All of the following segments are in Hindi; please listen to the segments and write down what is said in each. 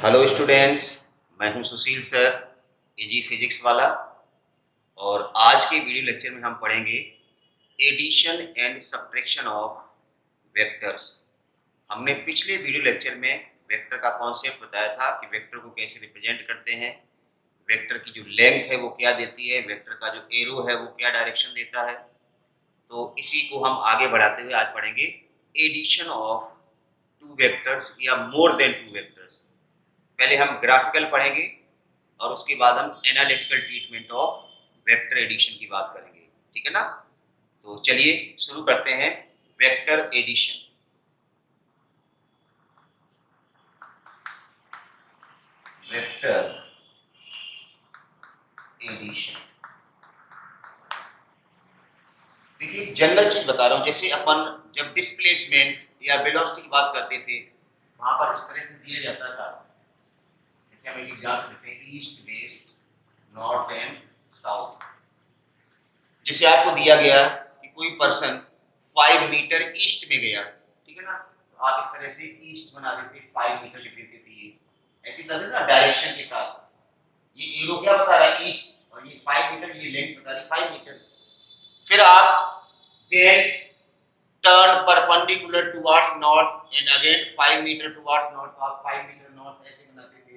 हेलो स्टूडेंट्स, मैं हूं सुशील सर, एजी फिजिक्स वाला। और आज के वीडियो लेक्चर में हम पढ़ेंगे addition and subtraction of vectors. हमने पिछले वीडियो लेक्चर में वेक्टर का कॉन्सेप्ट बताया था कि वेक्टर को कैसे रिप्रेजेंट करते हैं, वेक्टर की जो लेंथ है वो क्या देती है, वेक्टर का जो एरो है वो क्या डायरेक्शन देता है। तो इसी को हम आगे बढ़ाते हुए आज पढ़ेंगे एडिशन ऑफ टू वेक्टर्स या मोर देन टू वेक्टर्स। पहले हम ग्राफिकल पढ़ेंगे और उसके बाद हम analytical treatment of vector addition की बात करेंगे। ठीक है ना? तो चलिए शुरू करते हैं वेक्टर एडिशन। वेक्टर एडिशन, देखिए जनरल चीज बता रहा हूं। जैसे अपन जब डिस्प्लेसमेंट या वेलोसिटी की बात करते थे वहां पर इस तरह से दिया जाता था। जैसे हम एक एग्जांपल देते हैं, east west north and south. जैसे आपको दिया गया कि कोई पर्सन 5 मीटर ईस्ट में गया, ठीक है ना, तो आप इस तरह से ईस्ट बना देते, 5 मीटर लिख देते थे। ये ऐसे कर देते ना डायरेक्शन के साथ। ये एरो क्या बता रहा है? ईस्ट, और ये 5 मीटर, ये लेंथ बता रही है 5 मीटर। फिर आप then turn perpendicular towards north and again 5 metre towards north. आप 5 मीटर नॉर्थ ऐसे बनाते थे।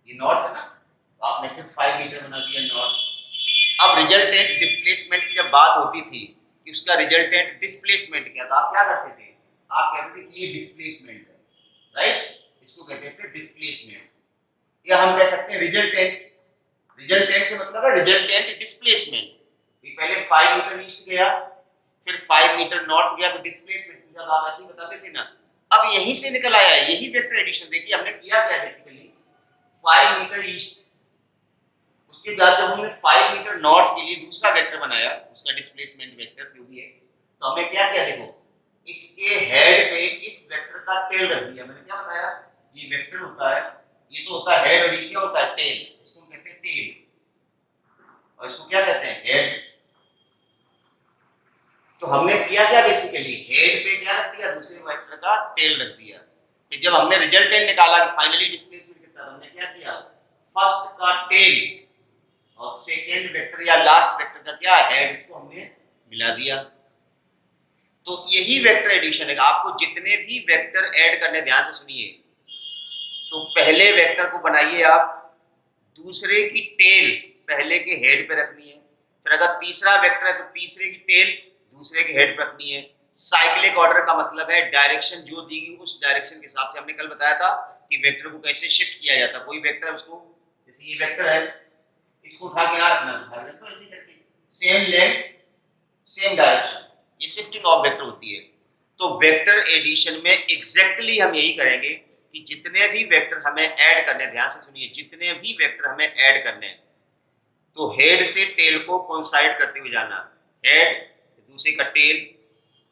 ये नॉर्थ है ना, तो आपने फिर 5 मीटर बना दिया नॉर्थ। अब रिजल्टेंट डिस्प्लेसमेंट की जब बात होती थी कि उसका रिजल्टेंट डिस्प्लेसमेंट क्या था, आप क्या करते थे? आप कहते थे ये डिस्प्लेसमेंट है, राइट? इसको कहते थे डिस्प्लेसमेंट, या हम कह सकते हैं रिजल्टेंट। रिजल्टेंट से मतलब है रिजल्टेंट डिस्प्लेसमेंट। ये पहले 5 मीटर ईस्ट गया, फिर 5 मीटर नॉर्थ गया, तो डिस्प्लेसमेंट पूछा, तो आप ऐसे ही बताते थे ना। अब यहीं से निकल आया यही वेक्टर एडिशन। देखिए हमने किया क्या बेसिकली, 5 मीटर ईस्ट, उसके बाद जब हमने 5 मीटर नॉर्थ के लिए दूसरा वेक्टर बनाया, उसका डिस्प्लेसमेंट वेक्टर जो भी है, तो हमने क्या किया? देखो, इसके हेड पे इस वेक्टर का टेल रख दिया। मैंने क्या बताया? ये वेक्टर होता है, ये तो होता है हेड, और ये क्या होता है? टेल। इसको कहते हैं टेल, और इसको क्या कहते हैं? हेड। तो हमने किया क्या बेसिकली, हेड पे क्या रख दिया? दूसरे वेक्टर का टेल रख दिया। फिर जब हमने रिजल्टेंट निकाला कि फाइनली डिस्प्लेसमेंट कितना, हमने क्या किया? फर्स्ट का टेल और सेकेंड वेक्टर या लास्ट वेक्टर का क्या हेड, इसको हमने मिला दिया। तो यही वेक्टर एडिशन है। आपको जितने भी वेक्टर ऐड करने, ध्यान से सुनिए, तो पहले वेक्टर को बनाइए आप, दूसरे की टेल पहले के हेड पे रखनी है। फिर अगर तीसरा वेक्टर है तो तीसरे की टेल दूसरे के हेड पे रखनी है। साइक्लिक ऑर्डर का मतलब है डायरेक्शन जो दी गई उस डायरेक्शन के हिसाब से। हमने कल बताया था कि वेक्टर को कैसे शिफ्ट किया जाता है। कोई वेक्टर है उसको, जैसे ये वेक्टर है, इसको उठा के यहाँ रखना, उठा के तो ऐसे करके सेम लेंथ सेम डायरेक्शन, ये शिफ्टिंग ऑफ वेक्टर होती है। तो वेक्टर एडिशन में एग्जैक्टली हम यही करेंगे कि जितने भी वेक्टर हमें ऐड करने, ध्यान से सुनिए, जितने भी वेक्टर हमें ऐड करने हैं, तो हेड से टेल को कोइंसाइड करते हुए जाना। हेड दूसरे का टेल,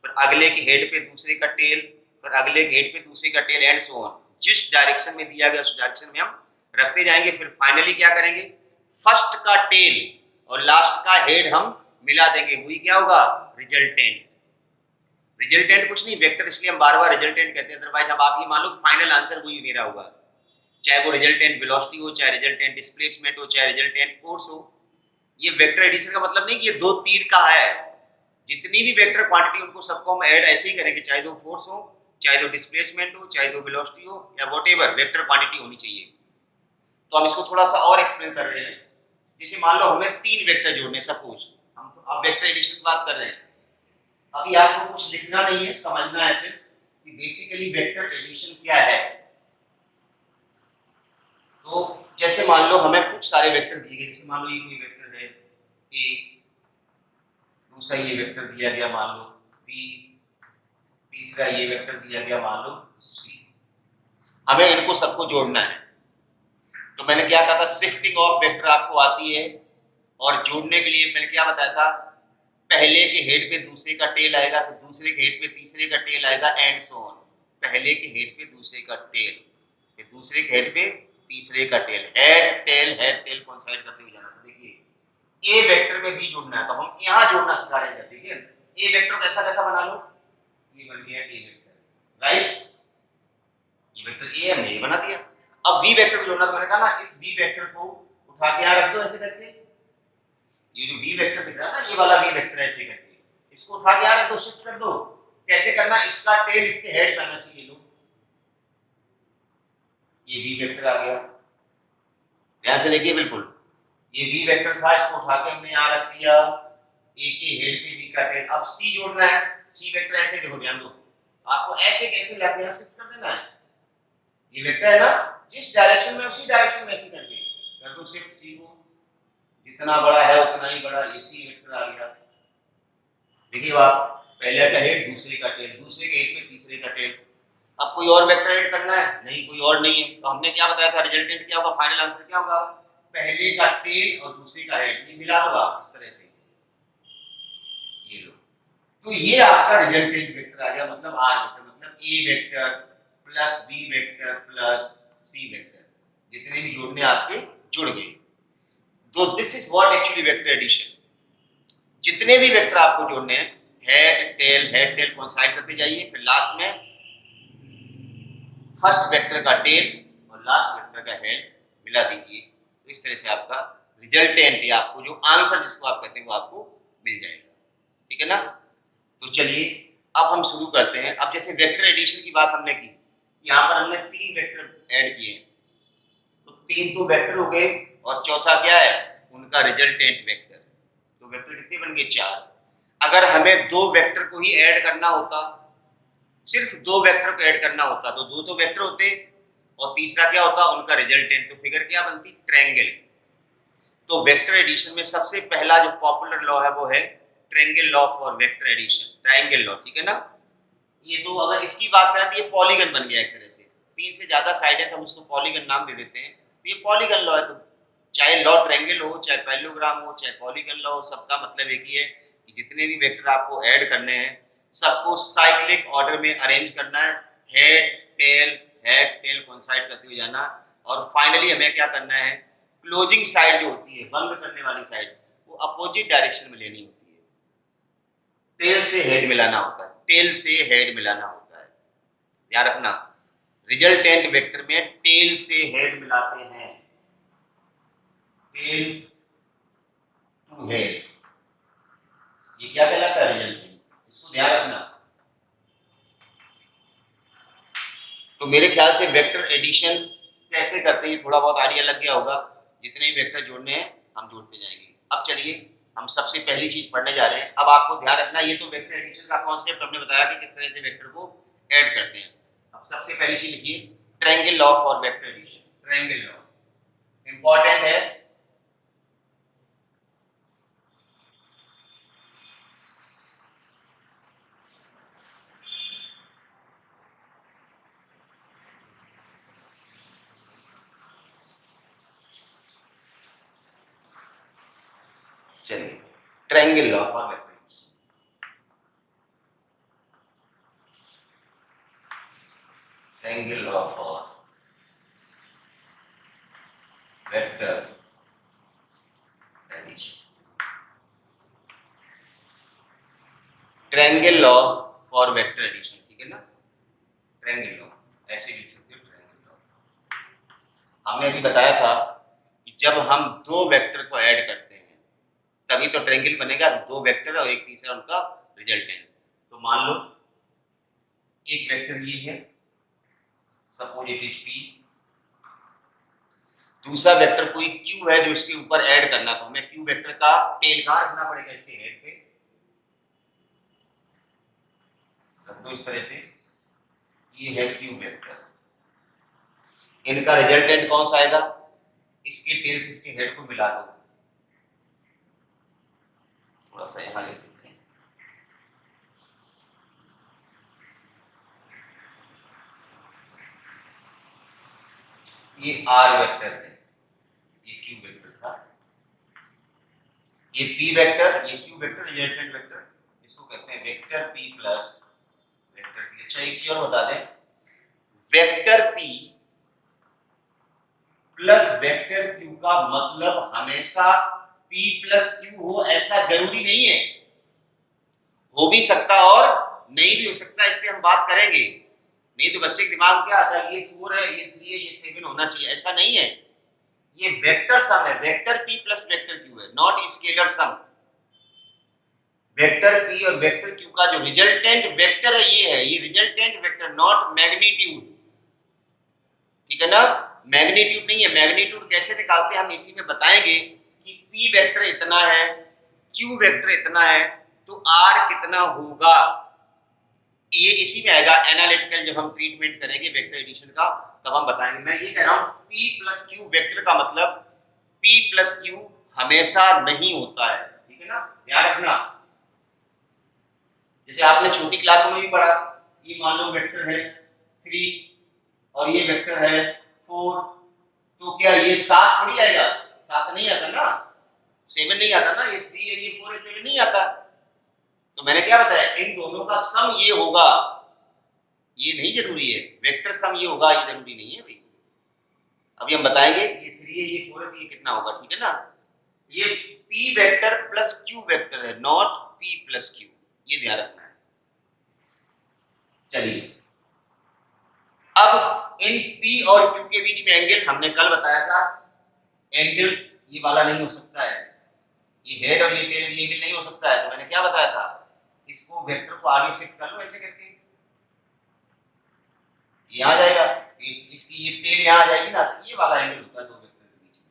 फिर अगले के हेड पे दूसरे का टेल, फिर अगले के हेड पे दूसरे का टेल, एंड सो ऑन। जिस डायरेक्शन में दिया गया उस डायरेक्शन में हम रखते जाएंगे। फिर फाइनली क्या करेंगे, फर्स्ट का टेल और लास्ट का हेड हम मिला देंगे। वही क्या होगा? रिजल्टेंट। रिजल्टेंट कुछ नहीं, वेक्टर इसलिए हम बार बार रिजल्टेंट कहते हैं, अदरवाइज अब आप ये मान लो फाइनल आंसर वही मेरा होगा, चाहे वो रिजल्टेंट वेलोसिटी हो, चाहे रिजल्टेंट डिस्प्लेसमेंट हो, चाहे रिजल्टेंट फोर्स हो। ये वेक्टर एडिशन का मतलब नहीं कि ये दो तीर का है। जितनी भी वेक्टर क्वांटिटी उनको सबको हम ऐड ऐसे ही करेंगे, चाहे तो फोर्स हो, चाहे तो डिस्प्लेसमेंट हो, चाहे तो वेलोसिटी हो, या व्हाटएवर वेक्टर क्वांटिटी होनी चाहिए। तो हम इसको थोड़ा सा और एक्सप्लेन कर रहे हैं। जैसे मान लो हमें 3 वेक्टर जोड़ने, सपोज हम तो अब वेक्टर एडिशन की बात कर रहे हैं। अभी आपको कुछ लिखना नहीं है, समझना है सिर्फ कि बेसिकली वेक्टर एडिशन क्या है। तो जैसे मान लो हमें कुछ सारे वेक्टर दिए गए, जैसे मान लो ये कोई वेक्टर है ए, दूसरा ये वेक्टर दिया गया मान लो बी, तीसरा ये वेक्टर दिया गया मान लो सी। हमें इनको सबको जोड़ना है। तो मैंने क्या कहा था, शिफ्टिंग ऑफ वेक्टर आपको आती है, और जोड़ने के लिए मैंने क्या बताया था, पहले के हेड पे दूसरे का टेल आएगा, फिर दूसरे के हेड पे तीसरे का टेल आएगा, एंड सो ऑन। पहले के हेड पे दूसरे का टेल, फिर दूसरे के हेड पे तीसरे का टेल, हेड टेल कोइंसाइड करते हुए जाना। तो देखिए ए वेक्टर में भी जोड़ना है, तो हम यहाँ जोड़ना सिखा रहे हैं। देखिए ए वेक्टर को ऐसा कैसा बना लो, ये बन गया ए वेक्टर, राइट? ये वेक्टर ए हमने ये बना दिया। अब वी वेक्टर को जोड़ना, तो मैंने कहा ना इस वी वेक्टर को उठा के यहाँ रख दो ऐसे करके, ये जो वी वेक्टर दिख रहा है ना, ये वाला वी वेक्टर ऐसे करके इसको उठा के यहाँ रख दो, शिफ्ट कर दो। कैसे करना, इसका टेल इसके हेड पे आना चाहिए। लो ये वी वेक्टर आ गया, ध्यान से देखिए, बिल्कुल ये वी वेक्टर था, इसको उठा के हमने यहाँ रख दिया, ए के हेड पे वी का टेल। अब सी जोड़ना है, सी वेक्टर ऐसे देखो, ध्यान दो, आपको ऐसे कैसे लाके यहाँ शिफ्ट कर देना है, ये वेक्टर है ना, जिस डायरेक्शन में उसी डायरेक्शन में ऐसे करके कर दो शिफ्ट सी को, जितना बड़ा है उतना ही बड़ा, ये सी वेक्टर आ गया। देखिए आप, पहले का हेड, दूसरे का टेल, दूसरे के हेड पे तीसरे का टेल। अब कोई और वेक्टर ऐड करना है? नहीं, कोई और नहीं है। तो हमने क्या बताया था, रिजल्टेंट क्या होगा, फाइनल आंसर क्या होगा, पहले का टेल और दूसरे का हेड, ये मिला दो आप इस तरह से, ये लो। तो ये आपका रिजल्टेंट वेक्टर आ गया, मतलब आर वेक्टर, मतलब a vector plus b vector plus c vector, जितने भी जोड़ने आपके जुड़ गए। तो this is what actually vector addition. जितने भी वेक्टर आपको जोड़ने हैं, हेड टेल कोइंसाइड करते जाइए, फिर लास्ट में फर्स्ट वेक्टर का टेल और लास्ट वेक्टर का हेड मिला दीजिए। तो इस तरह से आपका रिजल्टेंट या आपको जो आंसर जिसको आप कहते हैं वो आपको मिल जाएगा, ठीक है ना। तो चलिए अब हम शुरू करते हैं। अब जैसे वेक्टर एडिशन की बात हमने की, यहाँ पर हमने 3 वेक्टर ऐड किए, तो 3 तो वेक्टर हो गए और चौथा क्या है, उनका रिजल्टेंट वेक्टर। तो वेक्टर कितने बन गए, 4। अगर हमें 2 वेक्टर को ही ऐड करना होता, सिर्फ 2 वेक्टर को ऐड करना होता, तो 2 तो वेक्टर होते और तीसरा क्या होता, उनका रिजल्टेंट। तो फिगर क्या बनती, ट्रायंगल। तो वेक्टर एडिशन में सबसे पहला जो पॉपुलर लॉ है वो है triangle law for vector addition, triangle law, ठीक है ना। ये तो अगर इसकी बात करें तो ये पॉलीगन बन गया एक तरह से, 3 से ज्यादा साइड है तो हम उसको पॉलीगन नाम दे देते हैं। तो ये पॉलीगन लॉ है, तो चाहे लॉ ट्रायंगल हो, चाहे पैरेललोग्राम हो, चाहे पॉलीगन लॉ हो, सबका मतलब एक ही है कि जितने भी वेक्टर आपको ऐड करने हैं सबको साइक्लिक ऑर्डर में अरेंज करना है, हेड टेल कोइंसाइड करते हुए जाना, और फाइनली हमें क्या करना है, क्लोजिंग साइड जो होती है, बंद करने वाली साइड, वो अपोजिट डायरेक्शन में लेनी होती है। टेल से हेड मिलाना होता है, टेल से हेड मिलाना होता है, ध्यान रखना। रिजल्टेंट वेक्टर में टेल से हेड मिलाते हैं, टेल टू हेड, ये क्या कहलाता है, रिजल्टेंट, इसको ध्यान रखना। तो मेरे ख्याल से वेक्टर एडिशन कैसे करते हैं थोड़ा बहुत आइडिया लग गया होगा। जितने भी वेक्टर जोड़ने हैं हम जोड़ते जाएंगे। अब चलिए हम सबसे पहली चीज पढ़ने जा रहे हैं। अब आपको ध्यान रखना, ये तो वेक्टर एडिशन का कॉन्सेप्ट हमने बताया कि किस तरह से वेक्टर को ऐड करते हैं। अब सबसे पहली चीज लिखिए, triangle law for vector addition. Triangle law important है, चलिए triangle law for vector addition. Triangle law for vector addition. Triangle law for vector addition, ठीक है ना। ट्रायंगल लॉ ऐसे लिख सकते हो, ट्रायंगल लॉ। हमने अभी बताया था कि जब हम 2 वेक्टर को ऐड करते हैं तभी तो ट्रायंगल बनेगा, 2 वेक्टर और एक तीसरा उनका रिजल्टेंट। तो मान लो एक वेक्टर ये है, सपोज इट इज पी, दूसरा वेक्टर कोई क्यू है जो इसके ऊपर ऐड करना, तो हमें क्यू वेक्टर का टेल कहां रखना पड़ेगा, इसके हेड पे रख दो इस तरह से, ये है क्यू वेक्टर। इनका रिजल्टेंट कौन सा आएगा, इसके टेल से इसके हेड को मिला दो, थोड़ा सा यहां ले लेते हैं, ये आर वेक्टर है, ये क्यू वेक्टर था, ये पी वेक्टर, ये क्यू वेक्टर, रिजल्टेंट वेक्टर, इसको कहते हैं vector p plus vector P. अच्छा एक चीज और बता दें, vector p plus vector q का मतलब हमेशा P प्लस क्यू हो ऐसा जरूरी नहीं है, हो भी सकता और नहीं भी हो सकता, इसकी हम बात करेंगे। नहीं तो बच्चे के दिमाग में क्या आता है, ये 4 है, ये 3 है, ये 7 होना चाहिए, ऐसा नहीं है। ये वेक्टर सम है, vector p plus vector q है, not scalar sum. Vector p और वेक्टर q का जो रिजल्टेंट वेक्टर है ये है, ये रिजल्टेंट वेक्टर, नॉट मैग्नीट्यूड। ठीक है ना, मैग्नीट्यूड नहीं है। मैग्नीट्यूड कैसे निकालते हैं हम इसी में बताएंगे कि p वेक्टर इतना है, q वेक्टर इतना है, तो r कितना होगा, ये इसी में आएगा। एनालिटिकल जब हम ट्रीटमेंट करेंगे वेक्टर एडिशन का तब हम बताएंगे। मैं ये कह रहा हूं p प्लस क्यू वेक्टर का मतलब p प्लस क्यू हमेशा नहीं होता है, ठीक है ना, ध्यान रखना। जैसे आपने छोटी क्लासों में भी पढ़ा, ये मान लो वेक्टर है 3 और ये वेक्टर है 4, तो क्या ये 7 थोड़ी आएगा, 7 नहीं आता ना, 7 नहीं आता ना, ये 3 है, ये 4 है, 7 नहीं आता। तो मैंने क्या बताया, इन दोनों का सम ये होगा, ये नहीं जरूरी है, वेक्टर सम ये होगा, ये जरूरी नहीं है भाई। अभी हम बताएंगे ये 3 है, ये 4 है, तो ये कितना होगा, ठीक है ना। ये p vector plus q vector है, नॉट p प्लस q, ये ध्यान रखना है। चलिए, अब इन p और q के बीच में एंगल हमने कल बताया था, एंगल ये वाला नहीं हो सकता है, ये हेड और ये टेल ये एंगल नहीं हो सकता है। तो मैंने क्या बताया था, इसको वेक्टर को आगे शिफ्ट कर लो ऐसे करके, ये आ जाएगा, इसकी ये टेल यहाँ आ जाएगी ना, ये वाला एंगल होता है दो वेक्टर के बीच में।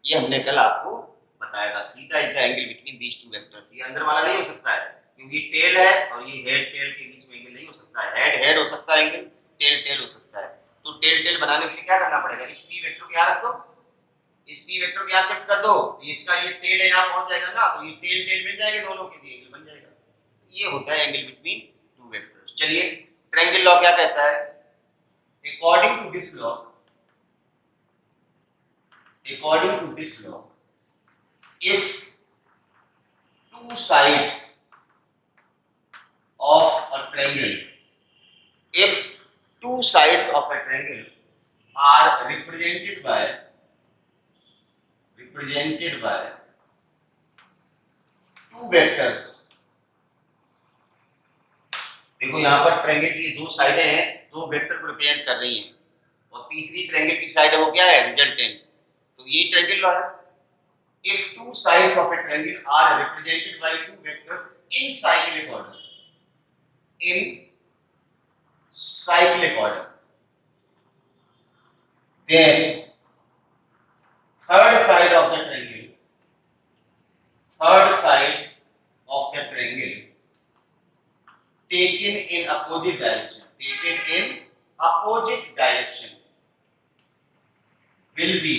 ये हमने कल आपको बताया था, theta is the angle between these two vectors. ये अंदर वाला नहीं हो सकता है, क्योंकि टेल है और ये हेड टेल के बीच में एंगल नहीं हो सकता है। हेड हेड हो सकता है एंगल, टेल टेल हो सकता है। तो टेल टेल बनाने के लिए क्या करना पड़ेगा, इस p वेक्टर को यहाँ रख दो, इस p वेक्टर को यहाँ शिफ्ट कर दो, इसका ये टेल है यहाँ पहुंच जाएगा ना, तो ये टेल टेल मिल जाएंगे दोनों के लिए, एंगल बन जाएगा। ये होता है एंगल बिटवीन टू वेक्टर्स। चलिए, ट्रायंगल लॉ क्या कहता है, according to this law, if two sides of a triangle are represented by two vectors, देखो यहाँ पर ट्रायंगल की दो साइडें हैं, दो वेक्टर को रिप्रेजेंट कर रही हैं, और तीसरी ट्रायंगल की साइड है वो क्या है, रिजल्टेंट। तो ये ट्रायंगल लॉ है। If two sides of a triangle are represented by two vectors in cyclic order, then third side of the triangle taken in opposite direction will be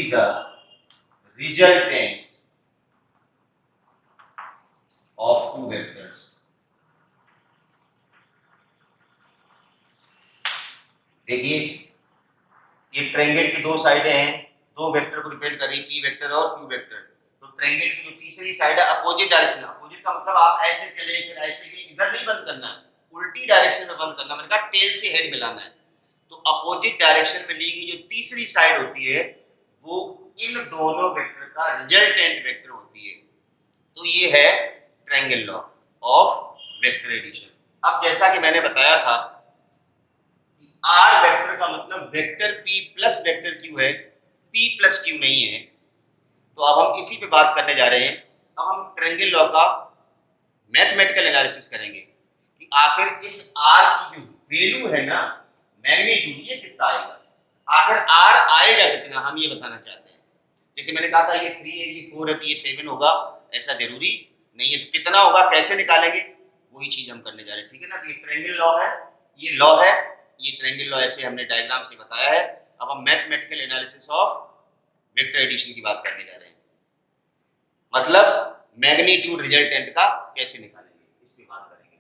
the resultant of two vectors. देखिए, ये ट्रायंगल की दो साइडें हैं, दो वेक्टर को रिप्रेजेंट कर रही है, p वेक्टर और q वेक्टर। तो ट्रायंगल की जो तीसरी साइड है अपोजिट डायरेक्शन, अपोजिट का मतलब आप ऐसे चले फिर ऐसे के, इधर नहीं बंद करना है, उल्टी डायरेक्शन में बंद करना। मैंने कहा टेल से हेड मिलाना है। तो अपोजिट डायरेक्शन में ली गई जो तीसरी साइड होती है वो इन दोनों वेक्टर का रिजल्टेंट वेक्टर होती है। तो ये है triangle law of vector addition. अब जैसा कि मैंने बताया था कि r वेक्टर का मतलब vector p plus vector q है, p प्लस q नहीं है। तो अब हम इसी पे बात करने जा रहे हैं। अब हम ट्रायंगल लॉ का मैथमेटिकल एनालिसिस करेंगे कि आखिर इस r की जो वैल्यू है ना, मैग्नीट्यूड, ये कितना आएगा, आखिर r आएगा कितना, हम ये बताना चाहते हैं। जैसे मैंने कहा था ये 3 है, ये 4 है, तो ये 7 होगा, ऐसा जरूरी नहीं है। तो कितना होगा, कैसे निकालेंगे, वही चीज हम करने जा रहे हैं, ठीक है ना। तो ये ट्रायंगल लॉ है, ये लॉ है, ये ट्रायंगल लॉ ऐसे हमने डायग्राम से बताया है। अब हम mathematical analysis of vector addition की बात करने जा रहे हैं, मतलब मैग्नीट्यूड रिजल्टेंट का कैसे निकालेंगे, इसकी बात करेंगे।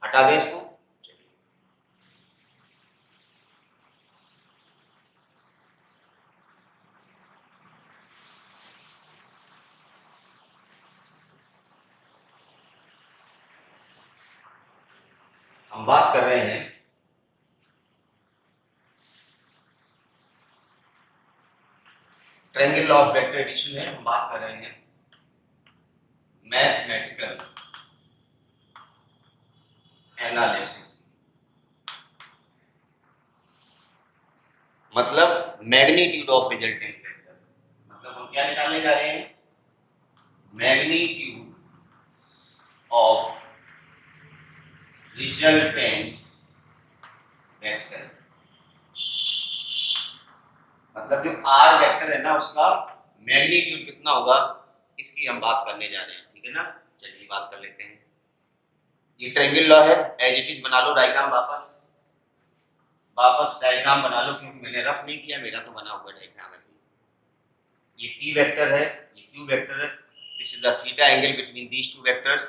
हटा दें इसको। हम बात कर रहे हैं triangle law of vector addition है, हम बात कर रहे हैं mathematical magnitude of resultant vector, मतलब हम क्या निकालने जा रहे हैं, मैग्नीट्यूड ऑफ रिजल्टेंट वेक्टर, मतलब जो आर वेक्टर है ना उसका मैग्नीट्यूड कितना होगा, इसकी हम बात करने जा रहे हैं, ठीक है ना। चलिए बात कर लेते हैं। ये ट्रायंगल लॉ है, एज इट इज बना लो डायग्राम, वापस डायग्राम बना लो, क्योंकि मैंने रफ नहीं किया, मेरा तो बना हुआ डायग्राम है। ये पी वेक्टर है, ये क्यू वेक्टर है, this is the theta angle between these two vectors.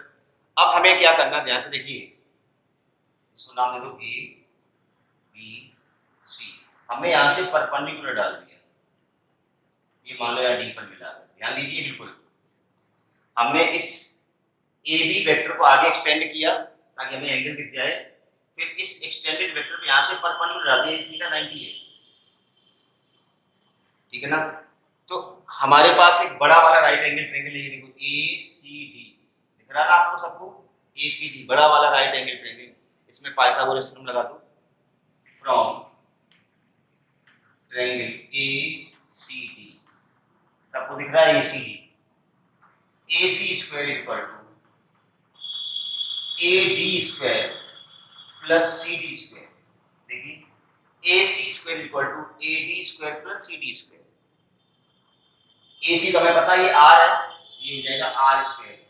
अब हमें क्या करना, ध्यान से देखिए, इसको नाम दे दो ए बी सी। हमने यहां से परपेंडिकुलर डाल दिया, ये मान लो यार डी पर मिला, ध्यान दीजिए बिल्कुल। हमने इस ए बी वेक्टर को आगे एक्सटेंड किया ताकि हमें एंगल दिख जाए, फिर इस एक्सटेंडेड वेक्टर पे यहां से परपेंडिकुलर डाल दिया, थीटा 90 है, ठीक है ना। तो हमारे पास एक बड़ा वाला राइट एंगल ट्रायंगल है, ये देखो ए सी डी, दिख रहा ना आपको सबको, ए सी डी बड़ा वाला राइट एंगल ट्रायंगल। इसमें पाइथागोरस थ्योरम लगा दो, from triangle A C D, सबको दिख रहा है A C D, A C square equal to A D square plus C D square. देखिए A C square equal to A D square plus C D square. A C का हमें पता है ये आर है, ये हो जाएगा आर स्क्वायर।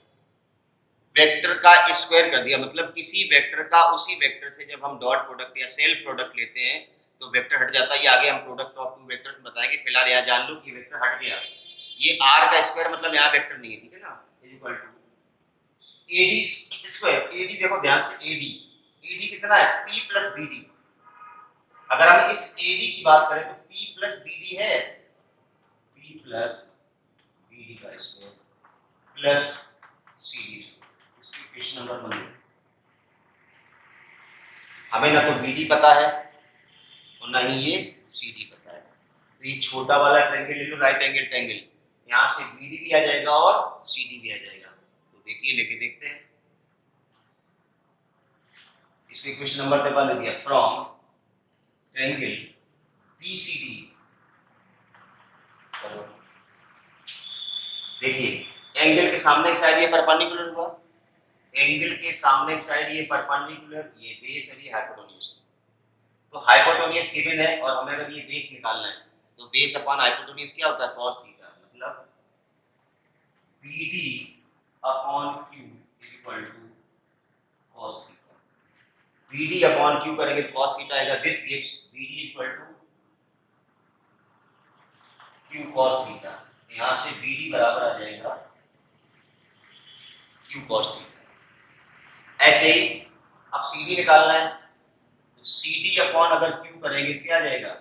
वेक्टर का स्क्वायर कर दिया, मतलब किसी वेक्टर का उसी वेक्टर से जब हम डॉट प्रोडक्ट या सेल्फ प्रोडक्ट लेते हैं तो वेक्टर हट जाता है। ये आगे हम प्रोडक्ट ऑफ टू वेक्टर्स बताएंगे, फिलहाल यहाँ जान लो कि वेक्टर हट गया। ये आर का स्क्वायर मतलब यहाँ वेक्टर नहीं है, ठीक है ना, equal to AD square. AD देखो ध्यान से, एडी एडी कितना है, पी प्लस बीडी। अगर हम इस एडी की बात करें तो पी प्लस बीडी है, पी प्लस बीडी का स्क्वायर प्लस सीडी। इसकी इक्वेशन नंबर 1। हमें ना तो बीडी पता है और ना ही ये सीडी पता है, तो ये छोटा वाला ट्रायंगल ले लो, राइट एंगल ट्रायंगल, यहाँ से बीडी भी आ जाएगा और सीडी भी आ जाएगा। तो देखिए लेके देखते हैं, इसको इक्वेशन नंबर पे बंद दिया, फ्रॉम ट्रायंगल बीसीडी। चलो देखिए, एंगल के सामने की साइड ये परपेंडिकुलर हुआ, एंगल के सामने की साइड ये परपेंडिकुलर, ये बेस है, ये हाइपोटेन्यूज। तो हाइपोटेन्यूज गिवन है और हमें अगर ये बेस निकालना है तो बेस अपॉन हाइपोटेन्यूज क्या होता है, cos थीटा, मतलब BD upon Q equal to cos theta. BD upon Q करेंगे तो cos थीटा आएगा, this gives BD equal to Q cos theta. यहाँ से BD बराबर आ जाएगा Q cos थीटा। ऐसे ही अब CD निकालना है तो CD अपॉन अगर Q करेंगे तो क्या आ जाएगा,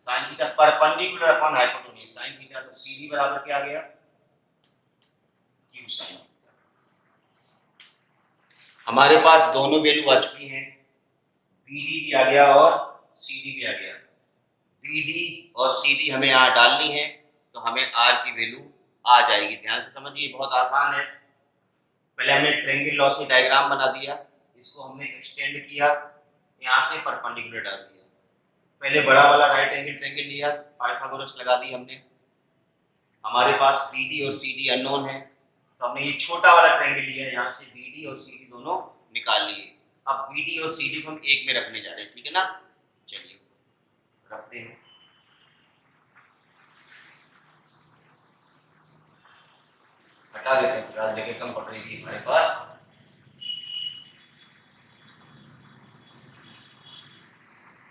sin theta perpendicular upon hypotenuse, sin theta, तो CD बराबर क्या आ गया, Q sin थीटा। हमारे पास दोनों वैल्यू आ चुकी हैं, BD भी आ गया और CD भी आ गया। BD और CD हमें यहाँ डालनी है तो हमें R की वैल्यू आ जाएगी। ध्यान से समझिए, बहुत आसान है। पहले हमने ट्रायंगल लॉ से डायग्राम बना दिया, इसको हमने एक्सटेंड किया, यहाँ से परपेंडिकुलर डाल दिया। पहले बड़ा वाला राइट एंगल ट्रायंगल लिया, पाइथागोरस लगा दी हमने। हमारे पास BD और CD अननोन है, तो हमने ये छोटा वाला ट्रायंगल लिया, यहाँ से BD और CD दोनों निकाल लिए। अब BD और CD को हम एक में रखने जा रहे हैं, ठीक है ना। चलिए रखते हैं। हटा देते हैं, फिलहाल जगह कम पड़ रही है हमारे पास।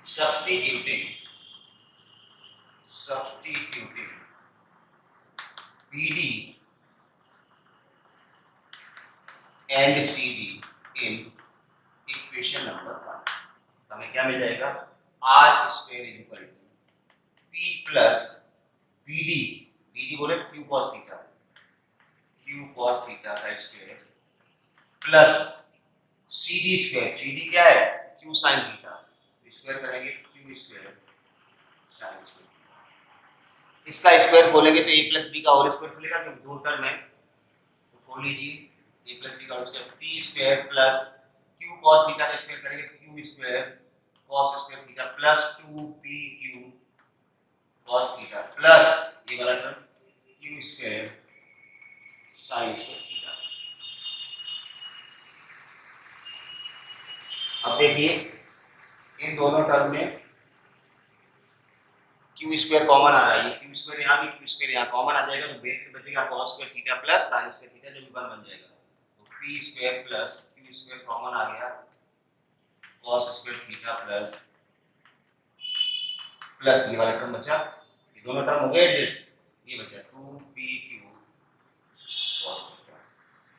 Substituting BD and CD in equation number 1, हमें क्या मिल जाएगा, R square equal to P plus BD, BD बोले तो Q cos theta, Q cos theta का square plus CD square, CD क्या है, Q sin थीटा, स्क्वायर करेंगे Q स्क्वायर sin स्क्वायर। इसका स्क्वायर खोलेंगे तो a प्लस बी का होल स्क्वायर खुलेगा, क्योंकि दो टर्म है, तो खोल लीजिए a प्लस बी का whole square, P square plus Q cos theta का स्क्वायर करेंगे तो Q square cos square theta plus 2PQ cos theta plus ये वाला term q square sin square theta. अब देखिए इन दोनों टर्म में क्यू स्क्वायर कॉमन आ रहा है, ये क्यू स्क्वायर यहाँ भी क्यू स्क्वायर यहाँ कॉमन आ जाएगा, तो ब्रैकेट बचेगा cos square theta plus sin square theta जो कि 1 बन जाएगा। तो p square plus q square common आ गया, cos square theta plus plus ये वाला टर्म बचा, ये दोनों टर्म हो गए एडजस्ट, ये बचा 2pq cos थीटा,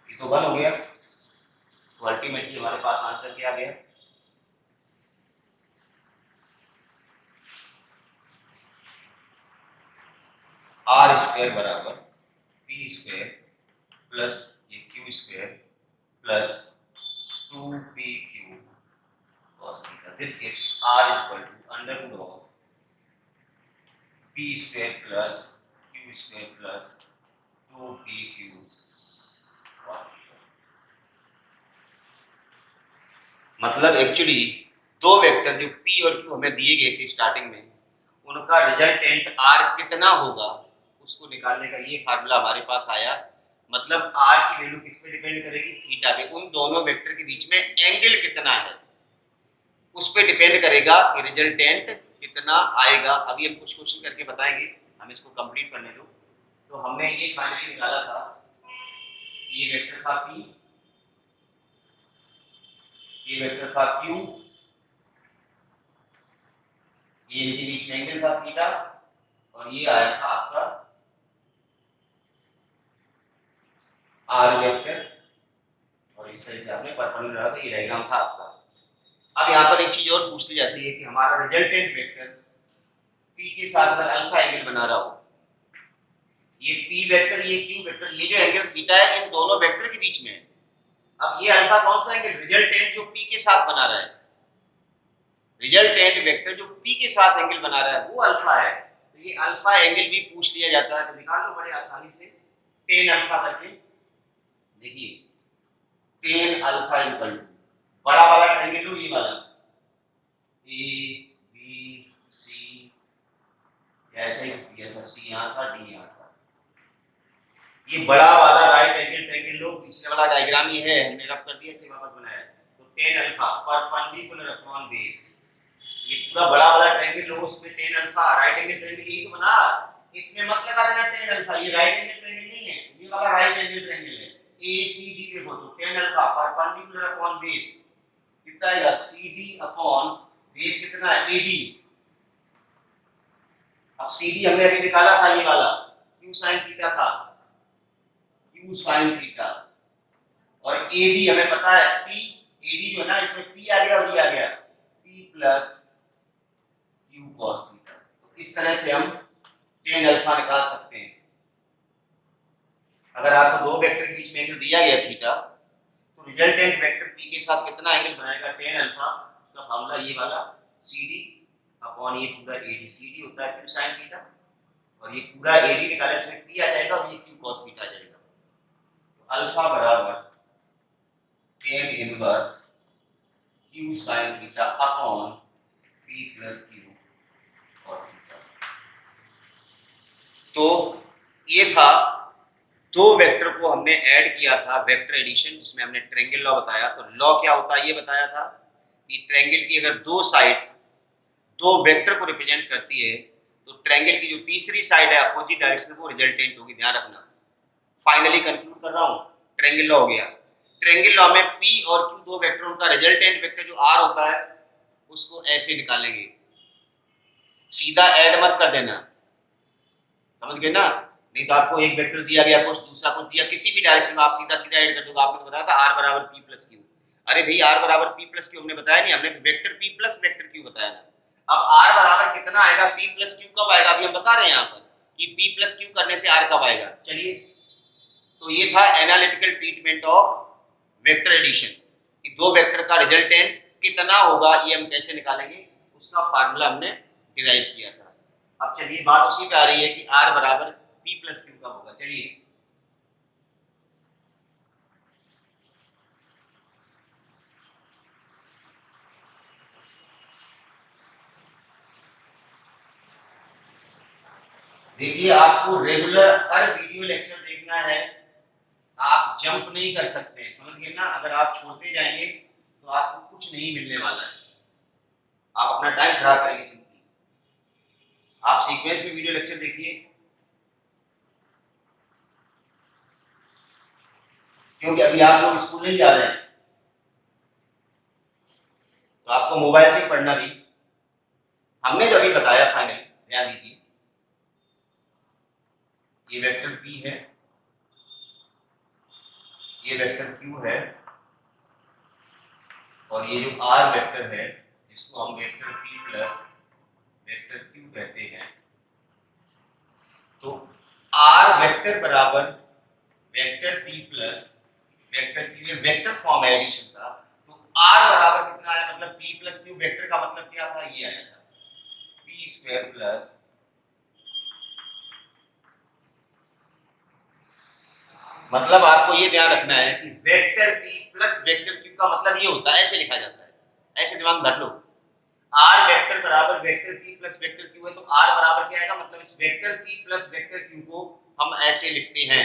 ये तो 1 हो गया। तो अल्टीमेटली हमारे पास आंसर क्या आ गया, आर स्क्वायर बराबर पी स्क्वायर प्लस ये Q square plus 2pq cos theta. This gives r equal to under root of p square plus q square plus 2pq cos theta. मतलब एक्चुअली दो वेक्टर जो p और q हमें दिए गए थे स्टार्टिंग में, उनका रिजल्टेंट r कितना होगा उसको निकालने का ये फार्मूला हमारे पास आया। मतलब r की वैल्यू किस पे डिपेंड करेगी, थीटा पे। उन दोनों वेक्टर के बीच में एंगल कितना है उस पे डिपेंड करेगा कि रिजल्टेंट कितना आएगा। अभी हम कुछ क्वेश्चन करके बताएंगे, हम इसको कंप्लीट करने दो। तो हमने ये फाइनली निकाला था, ये वेक्टर था p, ये वेक्टर था q, ये इनके बीच में एंगल था थीटा, और ये आया था आपका r वेक्टर, और इस तरह से आपने परपेंडिकुलर रहा था, ये डायग्राम था आपका। अब यहाँ पर एक चीज और पूछ ली जाती है कि हमारा रिजल्टेंट वेक्टर p के साथ अगर अल्फा एंगल बना रहा हो, ये p वेक्टर ये q वेक्टर, ये जो एंगल थीटा है इन दोनों वेक्टर के बीच में है। अब ये अल्फा कौन सा एंगल, रिजल्टेंट जो p के साथ बना रहा है, रिजल्टेंट वेक्टर जो p के साथ एंगल बना रहा है वो अल्फा है। तो ये अल्फा एंगल भी पूछ लिया जाता है, तो निकाल लो बड़े आसानी से tan अल्फा करके। देखिए tan अल्फा इक्वल टू बड़ा वाला ट्रायंगल लो, ये वाला ए बी सी, ऐसे ही दिया था, सी यहाँ था डी यहाँ था, ये बड़ा वाला राइट एंगल ट्रायंगल लो, पिछले वाला डायग्राम ही है, हमने रफ कर दिया इसलिए वापस बनाया। तो tan alpha perpendicular upon base, ये पूरा बड़ा वाला ट्रायंगल लो, उसमें tan alpha right angle triangle यही तो बना, इसमें मत लगा देना tan अल्फा, ये राइट एंगल ट्रायंगल नहीं है, ये वाला राइट एंगल ट्रायंगल है ACD। देखो तो tan alpha perpendicular upon base कितना आएगा, CD अपॉन बेस कितना है AD। अब CD हमने अभी निकाला था, ये वाला q sin थीटा था, q sin थीटा, और AD हमें पता है P, AD जो है ना इसमें P आ गया और ये आ गया P plus q cos theta. तो इस तरह से हम tan अल्फा निकाल सकते हैं। अगर आपको दो वेक्टर के बीच में एंगल दिया गया थीटा, तो रिजल्टेंट वेक्टर p के साथ कितना एंगल बनाएगा tan अल्फा, उसका फार्मूला ये वाला CD अपॉन ये पूरा AD। CD होता है q sin थीटा, और ये पूरा AD निकाले इसमें p आ जाएगा और ये q cos थीटा आ जाएगा। तो अल्फा बराबर tan inverse q sin theta upon p plus q cos theta. तो ये था, दो वेक्टर को हमने ऐड किया था, वेक्टर एडिशन, जिसमें हमने ट्रायंगल लॉ बताया। तो लॉ क्या होता है ये बताया था कि ट्रायंगल की अगर दो साइड्स दो वेक्टर को रिप्रेजेंट करती है, तो ट्रायंगल की जो तीसरी साइड है अपोजिट डायरेक्शन वो रिजल्टेंट होगी, ध्यान रखना। फाइनली कंक्लूड कर रहा हूं, ट्रायंगल लॉ हो गया। ट्रायंगल लॉ में p और q दो वेक्टर, उनका रिजल्टेंट वेक्टर जो r होता है उसको ऐसे निकालेंगे, सीधा ऐड मत कर देना, समझ गए ना। नहीं तो आपको एक वेक्टर दिया गया कुछ, दूसरा कुछ दिया, किसी भी डायरेक्शन में आप सीधा सीधा ऐड कर दोगे। आपने तो बताया था r बराबर p प्लस q। अरे भाई r बराबर p प्लस q हमने बताया नहीं, हमने तो vector p plus vector q बताया ना। अब r बराबर कितना आएगा, p प्लस q कब आएगा, अभी हम बता रहे हैं यहाँ पर कि p प्लस q करने से r कब आएगा। चलिए, तो ये था analytical treatment of vector addition, कि दो वेक्टर का रिजल्टेंट कितना होगा ये हम कैसे निकालेंगे, उसका फार्मूला हमने डिराइव किया था। अब चलिए बात उसी पे आ रही है कि r बराबर p प्लस q कब होगा। चलिए देखिए आपको रेगुलर हर वीडियो लेक्चर देखना है, आप जंप नहीं कर सकते, समझ गए ना। अगर आप छोड़ते जाएंगे तो आपको कुछ नहीं मिलने वाला है, आप अपना टाइम खराब करेंगे सिंपली। आप सीक्वेंस में वीडियो लेक्चर देखिए, क्योंकि अभी आप लोग स्कूल नहीं जा रहे हैं तो आपको मोबाइल से ही पढ़ना भी। हमने जो अभी बताया फाइनली ध्यान दीजिए, ये वेक्टर p है, ये वेक्टर q है, और ये जो r वेक्टर है जिसको हम vector p plus vector q कहते हैं, तो r वेक्टर बराबर vector p plus vector q, ये वेक्टर फॉर्म है एडिशन का। तो r बराबर कितना आया, मतलब p प्लस q, वेक्टर का मतलब क्या था, ये आया था p स्क्वायर प्लस मतलब आपको ये ध्यान रखना है कि vector p plus vector q का मतलब ये होता है, ऐसे लिखा जाता है, ऐसे दिमाग में रख लो। r वेक्टर बराबर vector p plus vector q है, तो r बराबर क्या आएगा, मतलब इस vector p plus vector q को हम ऐसे लिखते हैं,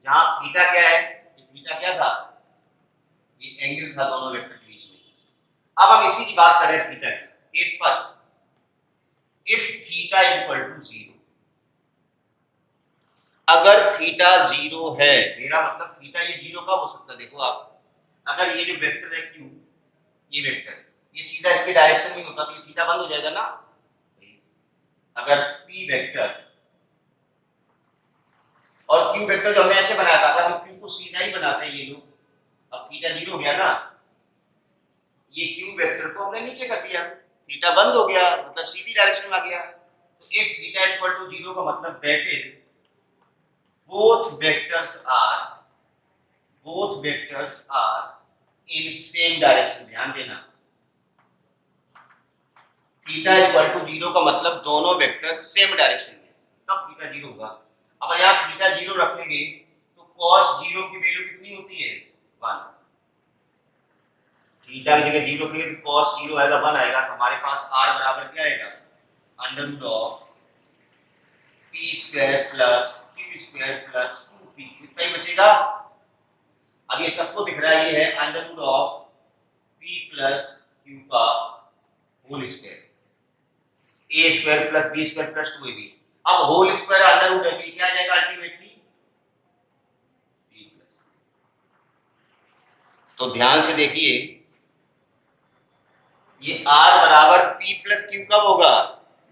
जहां थीटा क्या है, ये थीटा क्या था, ये एंगल था दोनों वेक्टर के बीच में। अब हम इसी की बात कर रहे हैं थीटा की। Case first, if theta equal to 0, अगर थीटा 0 है, मेरा मतलब थीटा ये 0 कब हो सकता है, देखो आप, अगर ये जो वेक्टर है q, ये वेक्टर ये सीधा इसके डायरेक्शन में होता तो ये थीटा बंद हो जाएगा ना। अगर p वेक्टर और q वेक्टर जो हमने ऐसे बनाया था, अगर हम q को सीधा ही बनाते हैं ये लोग, अब थीटा 0 हो गया ना, ये q वेक्टर को हमने नीचे कर दिया, थीटा बंद हो गया, मतलब सीधी डायरेक्शन में आ गया। तो इफ थीटा इक्वल टू 0 का मतलब that is both vectors are in same direction। ध्यान देना, थीटा इक्वल टू 0 का मतलब दोनों वेक्टर सेम डायरेक्शन में, तब थीटा 0 होगा। अब यहाँ थीटा 0 रखेंगे तो cos 0 की वैल्यू कितनी होती है, 1। थीटा की जगह 0 रखेंगे तो cos 0 आएगा, 1 आएगा, तो हमारे पास r बराबर क्या आएगा, under root of p square plus q square plus 2p, कितना ही बचेगा। अब ये सबको दिख रहा है, ये है under root of p plus q का whole square, a square plus b square plus 2ab। अब होल स्क्वायर अंडर रूट है, क्या आ जाएगा अल्टीमेटली p प्लस। तो ध्यान से देखिए, ये r बराबर p प्लस q कब होगा,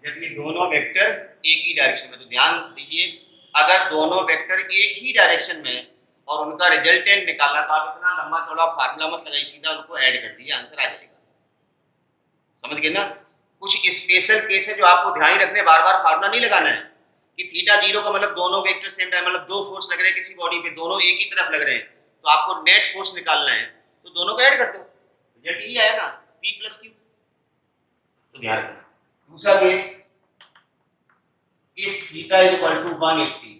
जब ये दोनों वेक्टर एक ही डायरेक्शन में। तो ध्यान दीजिए, अगर दोनों वेक्टर एक ही डायरेक्शन में और उनका रिजल्टेंट निकालना, तो आप इतना लंबा चौड़ा फार्मूला मत लगाइए, सीधा उनको ऐड कर दीजिए, आंसर आ जाएगा। समझ गए ना। कुछ स्पेशल केस है जो आपको ध्यान ही रखने, बार बार फार्मूला नहीं लगाना है कि थीटा 0 का मतलब दोनों वेक्टर सेम टाइम, मतलब दो फोर्स लग रहे हैं किसी बॉडी पे, दोनों एक ही तरफ लग रहे हैं, तो आपको नेट फोर्स निकालना है, तो दोनों को ऐड कर दो, रिजल्ट यही आया ना, p प्लस q। तो ध्यान रखना। दूसरा case, if theta equal to 180,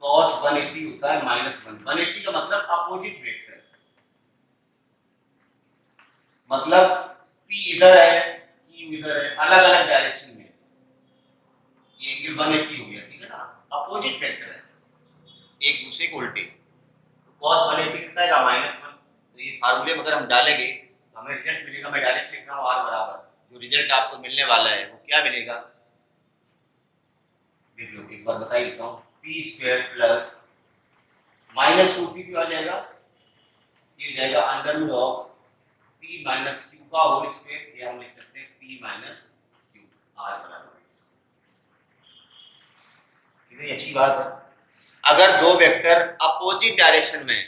cos 180 होता है -1। 180 का मतलब अपोजिट वेक्टर, मतलब p इधर है q इधर है, अलग अलग डायरेक्शन में, ये एंगल 180 हो गया, ठीक है ना, अपोजिट वेक्टर है, एक दूसरे को उल्टे। तो cos 180 कितना आएगा, -1। तो ये फार्मूले में अगर हम डालेंगे तो हमें रिजल्ट मिलेगा, मैं डायरेक्ट लिख रहा हूँ r बराबर, जो रिजल्ट आपको मिलने वाला है वो क्या मिलेगा, देख लो एक बार बता ही देता हूँ, p स्क्वायर प्लस -2p क्यों आ जाएगा, ये हो जाएगा under root of p minus q का होल स्क्वायर, ये हम लिख सकते हैं p माइनस q, r बराबर। कितनी अच्छी बात है। अगर दो वेक्टर अपोजिट डायरेक्शन में,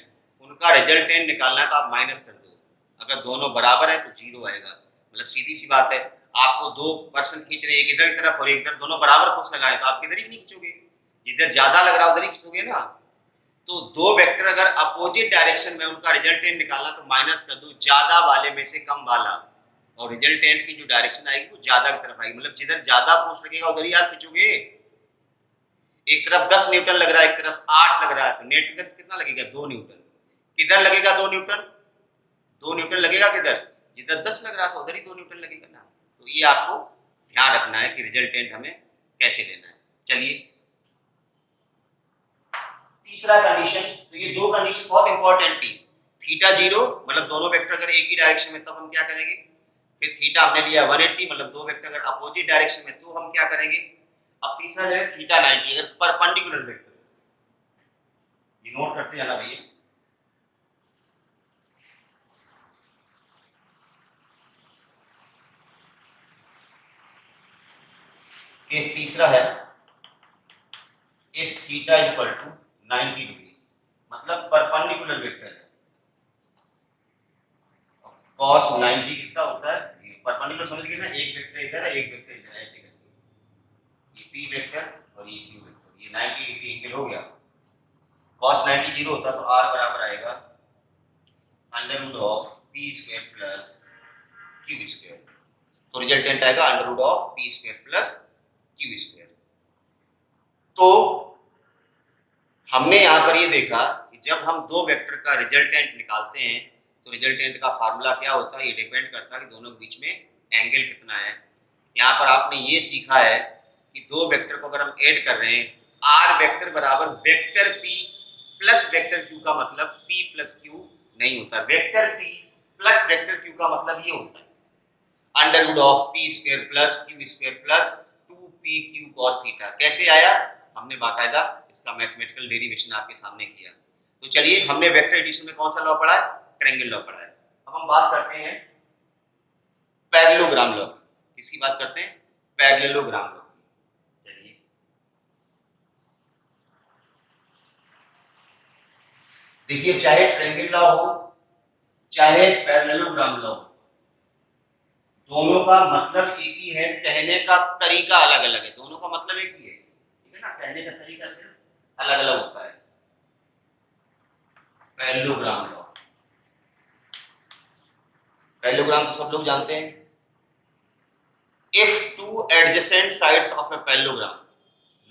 उनका रिजल्टेंट निकालना है तो आप माइनस कर दो, अगर दोनों बराबर है तो 0 आएगा, मतलब सीधी सी बात है। आपको दो पर्सन खींच रहे हैं, एक इधर की तरफ और एक इधर, दोनों बराबर फोर्स लगाए तो आप किधर ही नहीं खींचोगे, जिधर ज्यादा लग रहा है उधर ही खींचोगे ना। तो दो वेक्टर अगर अपोजिट डायरेक्शन में, उनका रिजल्टेंट निकालना तो माइनस कर दो ज्यादा वाले में से कम वाला, और रिजल्टेंट की जो डायरेक्शन आएगी वो ज्यादा की तरफ आएगी, मतलब जिधर ज्यादा फोर्स लगेगा उधर ही आप खींचोगे। एक तरफ 10 न्यूटन लग रहा है, एक तरफ 8 लग रहा है, तो नेट इधर कितना लगेगा, 2 न्यूटन। किधर लगेगा 2 न्यूटन, 2 न्यूटन लगेगा किधर, जिधर 10 लग रहा था उधर ही 2 न्यूटन लगेगा ना। तो ये आपको ध्यान रखना है कि रिजल्टेंट हमें कैसे लेना है। चलिए तीसरा कंडीशन, तो ये दो कंडीशन बहुत इंपॉर्टेंट थी। थीटा 0 मतलब दोनों वेक्टर अगर एक ही डायरेक्शन में, तब हम क्या करेंगे। फिर थीटा हमने लिया 180 मतलब दो वेक्टर अगर अपोजिट डायरेक्शन में, तो हम क्या करेंगे। अब तीसरा ले थीटा 90 अगर परपेंडिकुलर वेक्टर, ये नोट करते जाना भैया। केस तीसरा है if theta equal to 90 degree, मतलब परपेंडिकुलर वेक्टर है। cos 90 कितना होता है, परपेंडिकुलर समझ गए ना, एक वेक्टर इधर है एक वेक्टर इधर है, ऐसे करके ये p वेक्टर और ये q वेक्टर, ये 90 डिग्री एंगल हो गया। cos 90 0 होता तो r बराबर आएगा under root of p square plus q square, तो रिजल्टेंट आएगा under root of p square plus q square. तो हमने यहां पर ये देखा कि जब हम दो वेक्टर का रिजल्टेंट निकालते हैं तो रिजल्टेंट का फार्मूला क्या होता है, ये डिपेंड करता है कि दोनों के बीच में एंगल कितना है। यहाँ पर आपने ये सीखा है कि दो वेक्टर को अगर हम ऐड कर रहे हैं, आर वेक्टर बराबर vector p plus vector q का मतलब पी प्लस क्यू नहीं होता, vector p plus vector q का मतलब ये होता है under root of p square plus q square plus 2pq cos theta. कैसे आया, हमने बाकायदा इसका मैथमेटिकल डेरिवेशन आपके सामने किया। तो चलिए, हमने वेक्टर एडिशन में कौन सा लॉ पढ़ा है, ट्रायंगल लॉ पढ़ा है। अब हम बात करते हैं पैरेललोग्राम लॉ। किसकी बात करते हैं, पैरेललोग्राम लॉ। चलिए देखिए, चाहे ट्रायंगल लॉ हो चाहे पैरेललोग्राम लॉ, दोनों का मतलब एक ही है, कहने का तरीका अलग अलग है। दोनों का मतलब एक ही है, ठीक है ना, कहने का तरीका सिर्फ अलग अलग होता है। पैरेललोग्राम लॉ, पैरेललोग्राम तो सब लोग जानते हैं। If two adjacent sides of a parallelogram,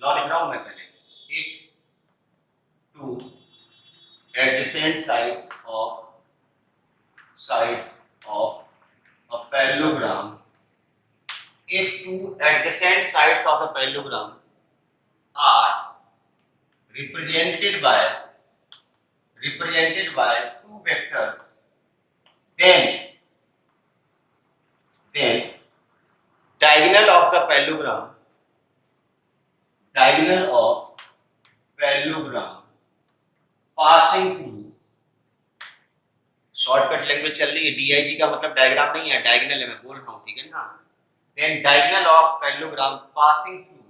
law लिख रहा हूं मैं पहले, if two adjacent sides of a parallelogram, if two adjacent sides of a parallelogram are represented by two vectors, then diagonal of parallelogram passing through, shortcut language चल रही है, डीआईजी का मतलब डायग्राम नहीं है, डायगोनल है, मैं बोल रहा हूं, ठीक है ना। Then diagonal of parallelogram passing through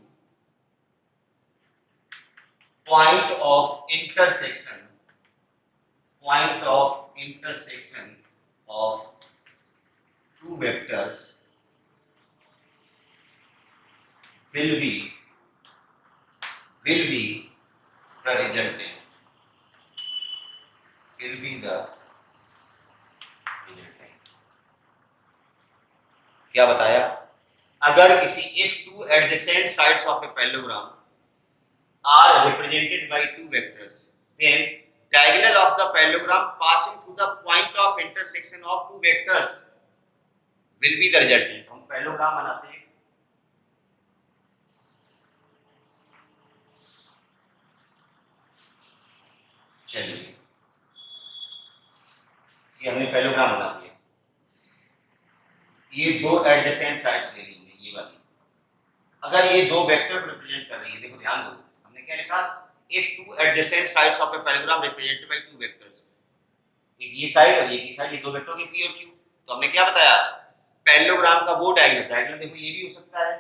point of intersection of two vectors will be the resultant, will be the क्या बताया, अगर किसी if two adjacent sides of a parallelogram are represented by two vectors, then diagonal of the parallelogram passing through the point of intersection of two vectors will be the resultant। हम पैरेललोग्राम बनाते हैं, चलिए ये हमने पैरेललोग्राम बना दिया। ये दो एडजेसेंट साइड्स ले लीजिए, ये वाली, अगर ये दो वेक्टर रिप्रेजेंट कर रही है, देखो ध्यान दो, हमने क्या लिखा, if two adjacent sides of a parallelogram represented by two vectors, एक ये साइड और ये साइड, ये दो वेक्टर के पी और क्यू। तो हमने क्या बताया, पैरेललोग्राम का वो डायगोनल देखो, ये भी हो सकता है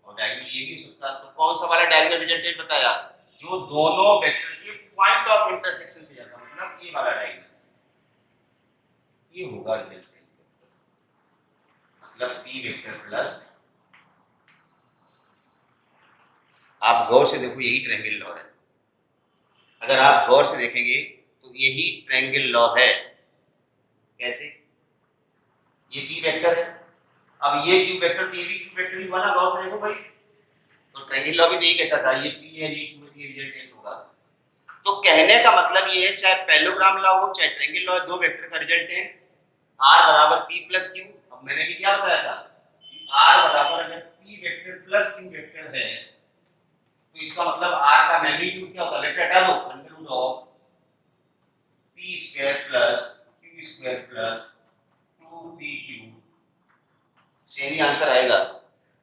और डायगोनल ये भी हो सकता है। तो कौन सा वाला डायगोनल रिजल्टेंट बताया, जो दोनों वेक्टर के पॉइंट ऑफ इंटरसेक्शन से जाता, मतलब ये वाला डायगोनल, ये होगा रिजल्टेंट, मतलब p वेक्टर प्लस, आप गौर से देखो यही ट्रायंगल लॉ है, अगर आप गौर से देखेंगे तो यही ट्रायंगल लॉ है। कैसे, ये p वेक्टर है, अब ये q वेक्टर, तो ये भी q वेक्टर ही हुआ ना, गौर से देखो भाई, तो ट्रायंगल लॉ भी यही कहता था, ये p है ये q है, ये रिजल्टेंट होगा। तो कहने का मतलब ये है, चाहे पैरेललोग्राम लॉ हो चाहे ट्रायंगल लॉ, दो वेक्टर का रिजल्टेंट r बराबर p प्लस q। अब मैंने भी क्या बताया था, r बराबर अगर p vector plus q vector है तो इसका मतलब r का मैग्नीट्यूड क्या होता है, वेक्टर हटा दो, under root of p square plus q square plus 2pq, same ही आंसर आएगा।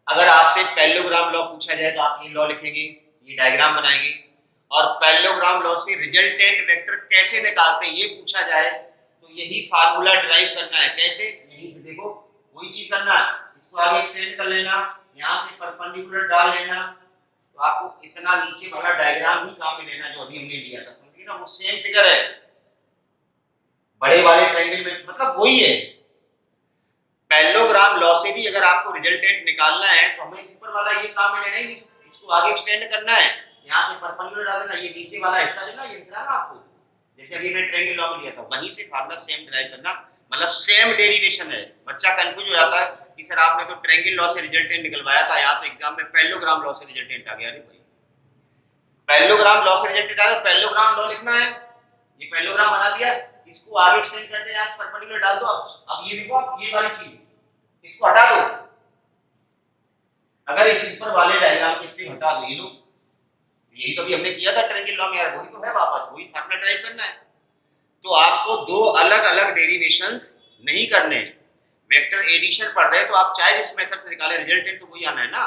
अगर आपसे पैरेललोग्राम लॉ पूछा जाए तो आप ये लॉ लिखेंगे, ये डायग्राम बनाएंगे, और पैरेललोग्राम लॉ से रिजल्टेंट वेक्टर कैसे निकालते हैं ये पूछा जाए तो यही फार्मूला ड्राइव करना है। कैसे, यहीं से देखो वही चीज करना है, इसको आगे एक्सटेंड कर लेना, यहाँ से परपेंडिकुलर डाल लेना, तो आपको इतना नीचे वाला डायग्राम ही काम में लेना जो अभी हमने लिया था, समझिए ना, वो सेम फिगर है बड़े वाले ट्रायंगल में, मतलब वही है। पैरेललोग्राम लॉ से भी अगर आपको रिजल्टेंट निकालना है तो हमें ऊपर वाला ये काम में लेना ही नहीं, इसको आगे एक्सटेंड करना है, यहाँ से परपेंडिकुलर डाल देना, ये नीचे वाला हिस्सा लेना, ये दिख रहा है ना आपको, जैसे अभी मैंने ट्रायंगल लॉ में लिया था वहीं से फार्मूला सेम ड्राइव करना, मतलब सेम डेरिवेशन है। बच्चा कंफ्यूज हो जाता है कि सर आपने तो ट्रायंगल लॉ से रिजल्टेंट निकलवाया था, यहाँ तो एग्जाम में पैरेललोग्राम लॉ से रिजल्टेंट आ गया। अरे भाई पैरेललोग्राम लॉ से रिजल्टेंट आ गया, पैरेललोग्राम लॉ लिखना है, ये पैरेललोग्राम बना दिया, इसको आगे एक्सटेंड करते हैं, यहाँ से परपेंडिकुलर डाल दो। अब ये देखो, आप ये वाली चीज इसको हटा दो, अगर इस ऊपर वाले डायग्राम के इतने हटा दो, ये लो, यही तो अभी हमने किया था ट्रायंगल लॉ में यार, वही तो है, वापस वही फार्मूला ड्राइव करना है। तो आपको दो अलग अलग डेरिवेशंस नहीं करने, वेक्टर एडिशन पढ़ रहे हैं तो आप चाहे जिस मेथड से निकालें रिजल्टेंट तो वही आना है ना।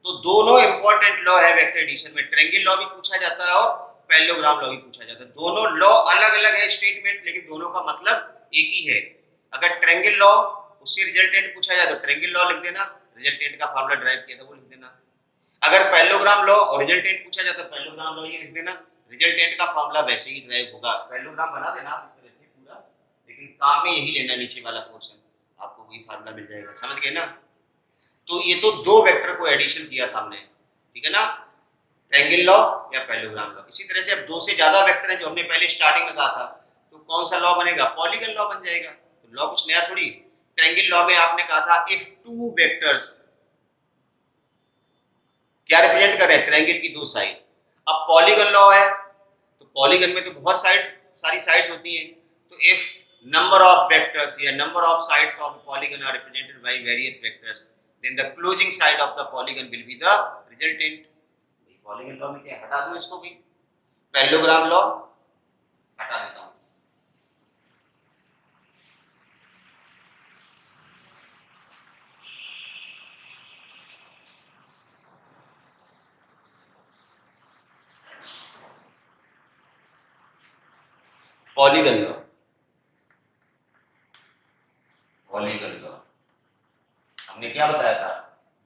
तो दोनों इंपॉर्टेंट लॉ है वेक्टर एडिशन में, ट्रायंगल लॉ भी पूछा जाता है और पैरेललोग्राम लॉ भी पूछा जाता है। दोनों लॉ अलग अलग है स्टेटमेंट, लेकिन दोनों का मतलब एक ही है। अगर ट्रायंगल लॉ उससे रिजल्टेंट पूछा जाए तो ट्रायंगल लॉ लिख देना, रिजल्टेंट का फार्मूला ड्राइव किया था वो लिख देना। अगर पैरेललोग्राम लॉ और रिजल्टेंट पूछा जाए तो पैरेललोग्राम लॉ ये लिख देना, रिजल्टेंट का फार्मूला वैसे ही ड्राइव होगा। पैरेललोग्राम बना देना आप इस तरह से पूरा, लेकिन काम में यही लेना, नीचे वाला पोर्शन आपको वही फार्मूला मिल जाएगा, समझ गए ना। तो ये तो दो वेक्टर को एडिशन किया था हमने, ठीक है ना, ट्रायंगल लॉ या पैरेललोग्राम लॉ। इसी तरह से अब दो से ज्यादा वेक्टर हैं जो हमने पहले स्टार्टिंग में कहा था, तो कौन सा लॉ बनेगा, पॉलीगन लॉ बन जाएगा। तो लॉ कुछ नया थोड़ी, ट्रायंगल लॉ में आपने कहा था इफ टू वेक्टर्स क्या रिप्रेजेंट कर रहे हैं, ट्रायंगल की दो साइड। अब पॉलीगन लॉ है तो पॉलीगन में तो बहुत सारी साइड्स होती हैं, तो इफ number of vectors या number of sides of a polygon are represented by various vectors, then the closing side of the polygon will be the resultant। Polygon law में क्या, हटा दूं इसको भी, पैरेललोग्राम लॉ हटा देता हूं। पॉलीगन लॉ, पॉलीगन लॉ हमने क्या बताया था,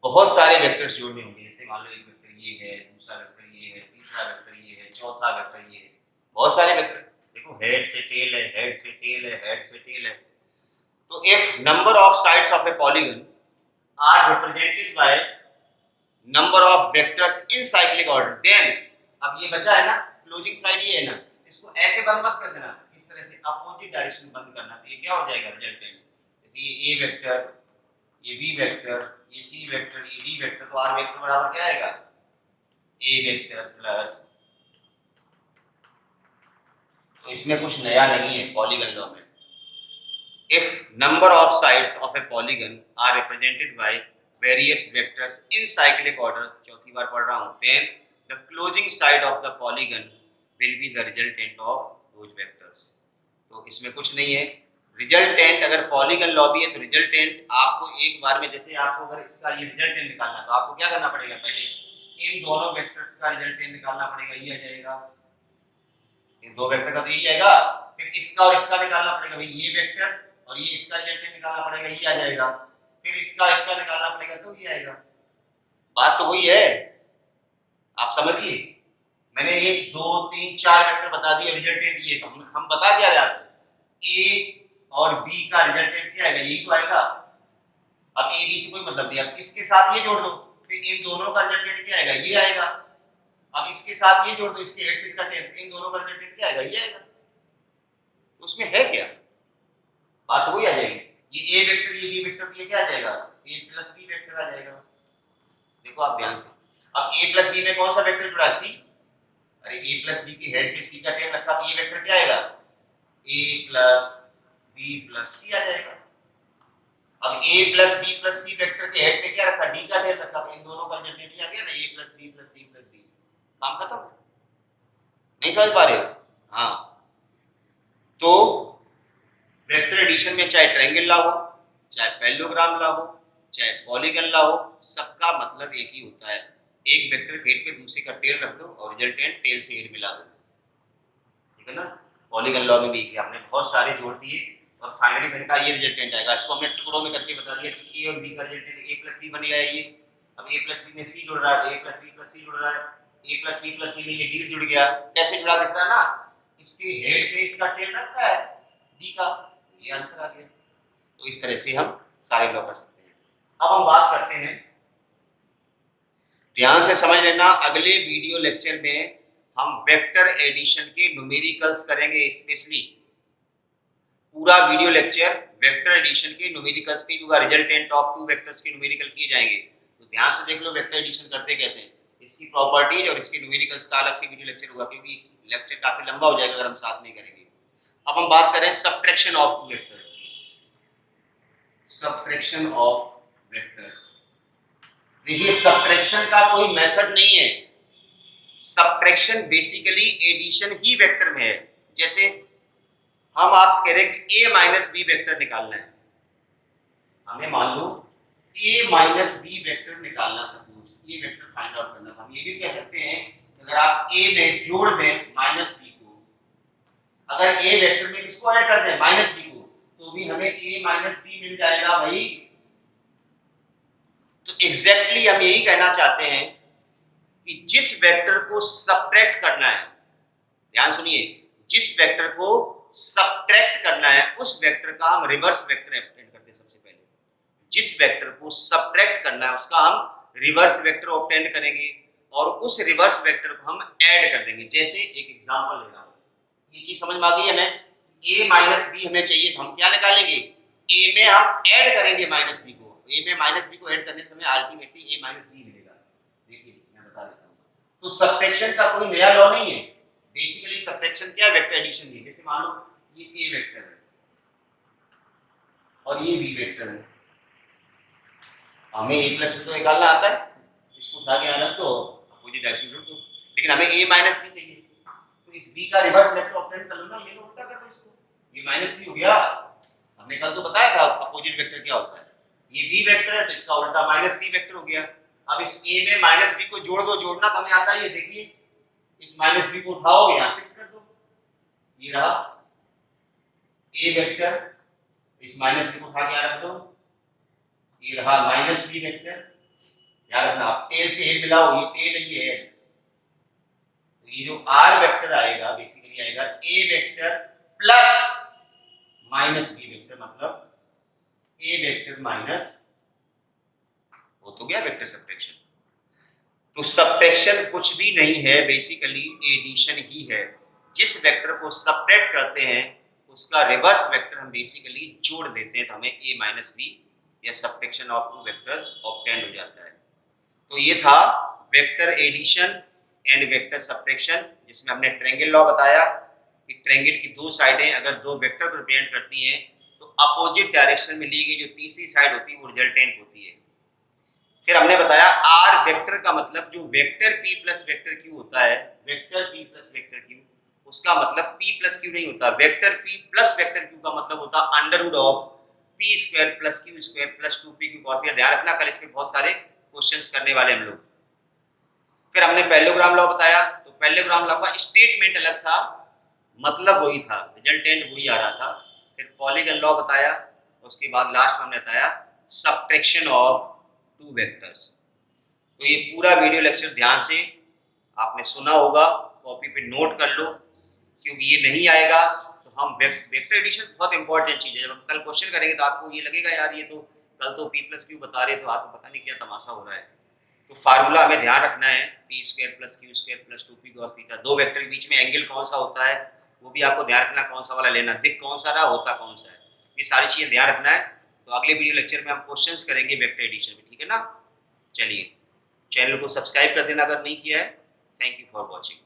बहुत सारे वेक्टर्स जोड़ने होंगे, जैसे मान लो एक वेक्टर ये है, दूसरा वेक्टर ये है, तीसरा वेक्टर ये है, चौथा वेक्टर ये है, बहुत सारे वेक्टर। देखो हेड से टेल है, हेड से टेल है, हेड से टेल है। तो if number of sides of a polygon are represented by number of vectors in cyclic order, then अब ये बचा है ना क्लोजिंग साइड, ये है ना, इसको ऐसे बंद मत कर देना, इस तरह से अपोजिट डायरेक्शन बंद करना, तो ये क्या हो जाएगा रिजल्टेंट। जैसे ये ए वेक्टर, ये बी वेक्टर, ये सी वेक्टर, ये डी वेक्टर, तो आर वेक्टर बराबर क्या आएगा, ए वेक्टर प्लस, तो इसमें कुछ नया नहीं है पॉलीगन लॉ में। If number of sides of a polygon are represented by various vectors in cyclic order, चौथी बार पढ़ रहा हूं, then the closing side of the polygon will be the resultant of those vectors. तो इसमें कुछ नहीं है, रिजल्टेंट अगर पॉलीगन लॉ भी है तो रिजल्टेंट आपको एक बार में, जैसे आपको अगर इसका ये रिजल्टेंट निकालना तो आपको क्या करना पड़ेगा, पहले इन दोनों वेक्टर्स का रिजल्टेंट निकालना पड़ेगा, ये आ जाएगा, इन दो वेक्टर का तो ये आएगा, फिर इसका और इसका निकालना पड़ेगा, भाई ये वेक्टर और ये इसका रिजल्टेंट निकालना पड़ेगा, ये आ जाएगा, फिर इसका निकालना पड़ेगा तो ये आएगा। बात तो वही है, आप समझिए, मैंने 1 2 3 4 वेक्टर बता दिए, रिजल्टेंट ये, तो हम बता दिया आपको ए और बी का रिजल्टेंट क्या आएगा, यही तो आएगा। अब ए बी से कोई मतलब नहीं, अब इसके साथ ये जोड़ दो, फिर इन दोनों का रिजल्टेंट क्या आएगा, ये आएगा। अब इसके साथ ये जोड़ दो, इसके 8 से इसका 10, इन दोनों का रिजल्टेंट क्या आएगा, ये आएगा। तो उसमें है क्या, बात वही आ जाएगी, ये ए वेक्टर, ये बी वेक्टर, ये क्या आ जाएगा, ए प्लस बी वेक्टर आ जाएगा। देखो आप ध्यान से, अब ए प्लस बी में कौन सा वेक्टर जुड़ा है, सी, अरे ए प्लस बी की हेड पे सी का 10 रखा, तो ये वेक्टर क्या आएगा, ए प्लस बी प्लस सी आ जाएगा। अब a plus b plus c vector के हेड पे क्या रखा, d का टेल रखा, इन दोनों का रिजल्टेंट आ गया ना, a plus b plus c plus d, काम खत्म। नहीं समझ पा रहे हो? हाँ, तो वेक्टर एडिशन में चाहे ट्रायंगल ला हो, चाहे पैरेललोग्राम ला हो, चाहे पॉलीगन ला हो, सबका मतलब एक ही होता है, एक वेक्टर हेड पे दूसरे का टेल रख दो और रिजल्टेंट टेल से हेड मिला दो, ठीक है ना। पॉलीगन लॉ में भी कि हमने बहुत सारे जोड़ दिए और फाइनली मैंने कहा ये रिजल्टेंट आएगा, इसको हमने टुकड़ों में करके बता दिया कि ए और बी का रिजल्टेंट a प्लस b बनेगा। ये अब a प्लस b में c जुड़ रहा है, a plus b plus c जुड़ रहा है, a plus b plus c में ये d जुड़ गया, कैसे जुड़ा दिख रहा है ना, इसके हेड पे इसका टेल रखा है d का, ये आंसर आ गया। तो इस तरह से हम सारे लॉ कर सकते हैं। अब हम बात करते हैं, ध्यान से समझ लेना, अगले वीडियो लेक्चर में हम वेक्टर एडिशन के न्यूमेरिकल्स करेंगे, स्पेशली पूरा वीडियो लेक्चर वेक्टर एडिशन के न्यूमेरिकल्स पे होगा, रिजल्टेंट ऑफ टू वेक्टर्स के न्यूमेरिकल किए जाएंगे। तो ध्यान से देख लो वेक्टर एडिशन करते कैसे, इसकी प्रॉपर्टीज और इसके न्यूमेरिकल्स का अलग से वीडियो लेक्चर होगा, क्योंकि लेक्चर काफी लंबा हो जाएगा अगर हम साथ नहीं करेंगे। अब हम बात करें subtraction of two vectors, subtraction of vectors. देखिए सब्ट्रैक्शन का कोई मेथड नहीं है, सब्ट्रैक्शन बेसिकली एडिशन ही वेक्टर में है। जैसे हम आपसे कह रहे हैं कि a माइनस बी वेक्टर निकालना है, हमें मान लो a माइनस बी वेक्टर निकालना, सपोज ये वेक्टर फाइंड आउट करना, हम ये भी कह सकते हैं अगर आप a में जोड़ दें माइनस बी को, अगर a वेक्टर में किसको ऐड कर दें माइनस बी को, तो भी हमें a माइनस बी मिल जाएगा भाई। तो एग्जैक्टली हम यही कहना चाहते हैं कि जिस वेक्टर को सब्ट्रैक्ट करना है, ध्यान सुनिए, जिस वेक्टर को सब्ट्रैक्ट करना है उस वेक्टर का हम रिवर्स वेक्टर ऑब्टेन करते हैं। सबसे पहले जिस वेक्टर को सब्ट्रैक्ट करना है उसका हम रिवर्स वेक्टर ऑब्टेन करेंगे और उस रिवर्स वेक्टर को हम ऐड कर देंगे। जैसे एक एग्जांपल ले रहा हूं, ये चीज समझ में आ गई है? हमें a माइनस बी हमें चाहिए, तो हम क्या निकालेंगे, a में हम ऐड करेंगे माइनस बी को, a में माइनस बी को ऐड करने से हमें अल्टीमेटली a माइनस बी मिलेगा। देखिए मैं बता देता हूं, तो सब्ट्रैक्शन का कोई नया लॉ नहीं है, बेसिकली सब्ट्रैक्शन क्या है, वेक्टर एडिशन है। जैसे मान लो ये a वेक्टर है और ये b वेक्टर है, हमें a प्लस बी तो निकालना आता है, इसको उठा के आना तो अपोजिट डायरेक्शन में रख दो, लेकिन हमें a माइनस बी चाहिए, तो इस b का रिवर्स वेक्टर ऑब्टेन कर लो ना, ये लो उल्टा कर दो इसको, ये माइनस बी हो गया। हमने कल तो बताया था अपोजिट वेक्टर क्या होता है, ये b वेक्टर है तो इसका उल्टा माइनस b वेक्टर हो गया। अब इस a में माइनस b को जोड़ दो, जोड़ना तो हमें आता है, ये देखिए इस माइनस बी को उठाओगे यहां से कर दो, ये रहा a वेक्टर, इस माइनस बी को उठा के यहां रख दो, ये रहा माइनस बी वेक्टर। याद रखना टेल से हेड मिलाओ, ये टेल है ये हेड, तो ये जो r वेक्टर आएगा बेसिकली आएगा a vector plus minus b vector, मतलब a वेक्टर माइनस, वो तो गया वेक्टर सब्ट्रैक्शन। तो सब्ट्रैक्शन कुछ भी नहीं है, बेसिकली एडिशन ही है। जिस वेक्टर को सब्ट्रैक्ट करते हैं उसका रिवर्स वेक्टर हम बेसिकली जोड़ देते हैं, तो हमें a माइनस बी या subtraction of two vectors obtain हो जाता है। तो ये था vector addition and vector subtraction, जिसमें हमने ट्रायंगल लॉ बताया कि ट्रायंगल की दो साइडें अगर दो वेक्टर को रिप्रेजेंट करती हैं तो अपोजिट डायरेक्शन में ली गई जो तीसरी साइड होती है वो रिजल्टेंट होती है। फिर हमने बताया आर वेक्टर का मतलब जो vector p plus vector q होता है, vector p plus vector q, उसका मतलब p प्लस q नहीं होता, vector p plus vector q का मतलब होता है under root of p square plus q square plus 2p q. ध्यान रखना कल इसमें बहुत सारे क्वेश्चंस करने वाले हम लोग। फिर हमने पैरेललोग्राम लॉ बताया, तो पैरेललोग्राम लॉ का स्टेटमेंट अलग था, मतलब वही था, रिजल्टेंट वही आ रहा था। फिर पॉलीगन लॉ बताया, उसके बाद लास्ट में हमने बताया सब्ट्रैक्शन ऑफ टू वेक्टर्स। तो ये पूरा वीडियो लेक्चर ध्यान से आपने सुना होगा, कॉपी पे नोट कर लो, क्योंकि ये नहीं आएगा तो हम वेक्टर एडिशन बहुत इंपॉर्टेंट चीज है। जब हम कल क्वेश्चन करेंगे तो आपको ये लगेगा यार ये तो कल तो p प्लस क्यू बता रहे, तो आपको पता नहीं क्या तमाशा हो रहा है। तो फार्मूला हमें ध्यान रखना है, p square plus q square plus 2p cos theta. दो वेक्टर के बीच में एंगल कौन सा होता है वो भी आपको ध्यान रखना, कौन सा वाला लेना, दिख कौन सा रहा होता कौन सा है, ये सारी चीजें ध्यान रखना है। तो अगले वीडियो लेक्चर में हम क्वेश्चंस करेंगे वेक्टर एडिशन में, ठीक है ना। चलिए चैनल को सब्सक्राइब कर देना अगर नहीं किया है। Thank you for watching.